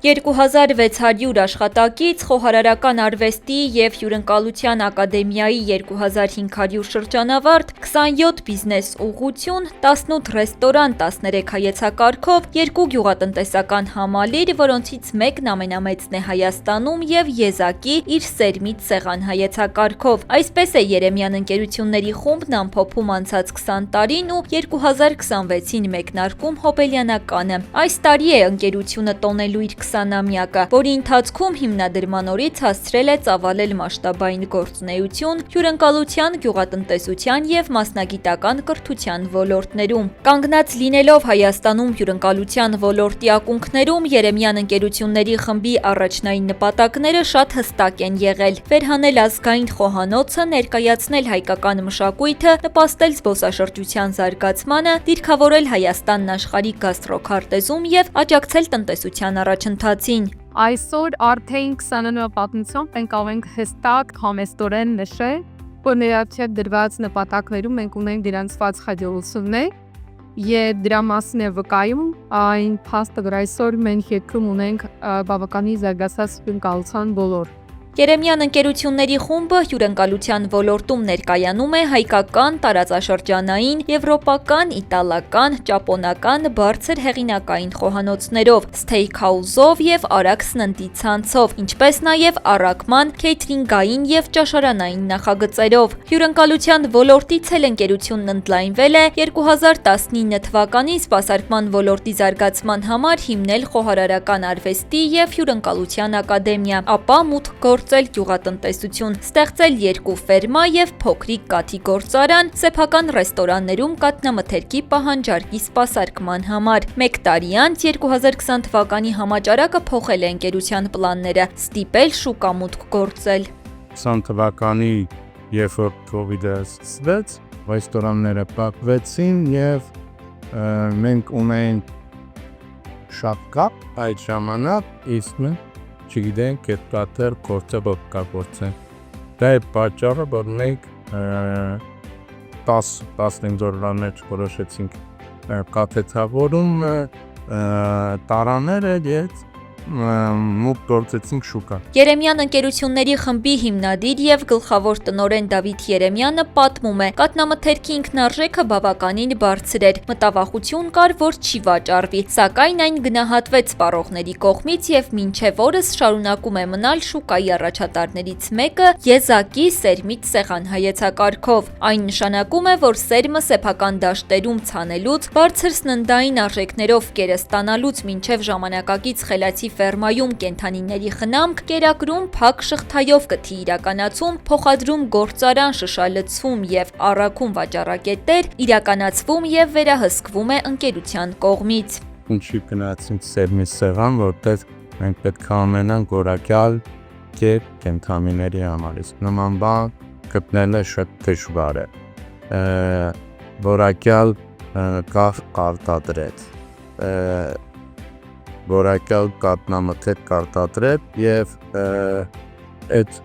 2600 աշխատակից, Խոհարարական արվեստի և հյուրընկալության ակադեմիայի 2500 շրջանավարտ, 27 բիզնես ուղղություն, 18 ռեստորան, 13 հայեցակարգով, 2 գյուղատնտեսական համալիր, որոնցից մեկն ամենամեծն է Հայաստանում և եզակի իր սերմից սեղան հայեցակարգով։ Այսպես է Երեմյան ընկերությունների խումբն ամփոփում անցած 20 տարին ու 2026-ին մեկնարկում հոբելյանականը։ Այս տարի է ընկերությունը տոնելու իր 20-ամյակը, որի ընթացքում հիմնադրման օրից հասցրել է ծավալել մասշտաբային գործունեություն հյուրընկալության, գյուղատնտեսության և մասնագիտական կրթության ոլորտներում։ Կանգնած լինելով Հայաստանում հյուրընկալության ոլորտի ակունքներում, Երեմյան ընկերությունների խմբի առաջնային նպատակները շատ հստակ են եղել՝ վերհանել ազգային խոհանոցը, ներկայացնել հայկական մշակույթը, նպաստել զբոսաշրջության զարգացմանը, դիրքավորել Հայաստանն աշխարհի գաստրոքարտեզում և աջակցել տնտեսության առաջընթացին։ Այսօր արդեն 20-ամյա պատմությամբ մենք կարող ենք հստակ համեստորեն նշել, որ ներառյալ դրված նպատակներում մենք ունենք գրանցված հաջողություններ և դրա մասին է վկայում այն փաստը, որ այսօր մենք երկրում ունենք բավականին զարգացած հյուրընկալության ոլորտ։ Երեմյան ընկերությունների խումբը հյուրընկալության ոլորտում ներկայանում է հայկական, տարածաշրջանային, եվրոպական, իտալական, ճապոնական բարձր հեղինակային խոհանոցներով, սթեյքհաուսով և արագ սննդի ցանցով, ինչպես նաև առաքման, քեյթրինգային և ճաշարանային նախագծերով։ Հյուրընկալության ոլորտից էլ ընկերությունն ընդլայնվել է 2019 թվականին սպասարկման ոլորտի զարգացման համար հիմնել Խոհարարական արվեստի և հյուրընկալության ակադեմիա, ապա մուտք գործել գյուղատնտեսություն, ստեղծել 2 ֆերմա և փոքրիկ կաթի գործարան, սեփական ռեստորաններում կաթնամթերքի պահանջարկի սպասարկման համար։ Մեկ տարի անց 2020 թվականի համաճարակը փոխել է ընկերության պլանները՝ ստիպել շուկամուտք գործել։ 20 թվականի երբ որ COVID-ը սկսվեց, ռեստորանները փակվեցին և մենք ունենք շատ կապ այդ ժամանակ, իսկ մենք չգիտենք այդ կաթը գործը կգործեն։ Դա է պատճառը, որ մենք 10-15 օրվա մեջ որոշեցինք կաթեթավորում տարաները և մուտք գործեցինք շուկա։ Երեմյան ընկերությունների խմբի հիմնադիր և գլխավոր տնօրեն Դավիթ Երեմյանը պատմում է. կաթնամթերքի ինքնարժեքը բավականին բարձր էր, մտավախություն կար, որ չի վաճառվի, սակայն այն գնահատվեց սպառողների կողմից և մինչև օրս շարունակում է մնալ շուկայի առաջատարներից մեկը եզակի սերմից սեղան հայեցակարգով։ Այն նշանակում է, որ սերմը սեփական դաշտերում ցանելուց, բարձր սննդային արժեքներով կերը ստանալուց մինչև ժամանակակից խելացի ֆերմայում կենդանիների խնամք, կերակրում փակ շղթայով կթի իրականացում, փոխադրում գործարան, շշալցում և առաքում վաճառակետեր իրականացվում և վերահսկվում է ընկերության կողմից։ Ինչի գնացինք սերմից սեղան, որտեղ մենք պետք է ունենանք որակյալ կետ կենդանիների համար, իսկ նման բան գտնելը շատ դժվար է։ Որակյալ կաթ արտադրել, որակյալ կաթնամթերք արտադրել և այդ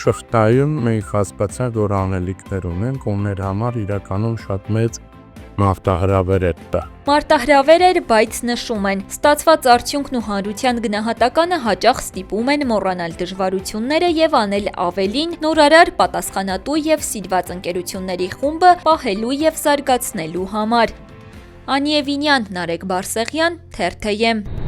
շղթայում մենք հասկացանք, որ անելիքներ ունենք, ումներ համար իրականում շատ մեծ մարտահրավեր էր դա։ Մարտահրավեր էր, բայց նշում են, ստացված արդյունքն ու հանրության գնահատականը հաճախ ստիպում են մոռանալ դժվարությունները և անել ավելին նորարար, պատասխանատու և սիրված ընկերությունների խումբը պահելու և զարգացնելու համար։ Անի Էվինյան, Նարեկ Բարսեղյան, Թերթեյեմ։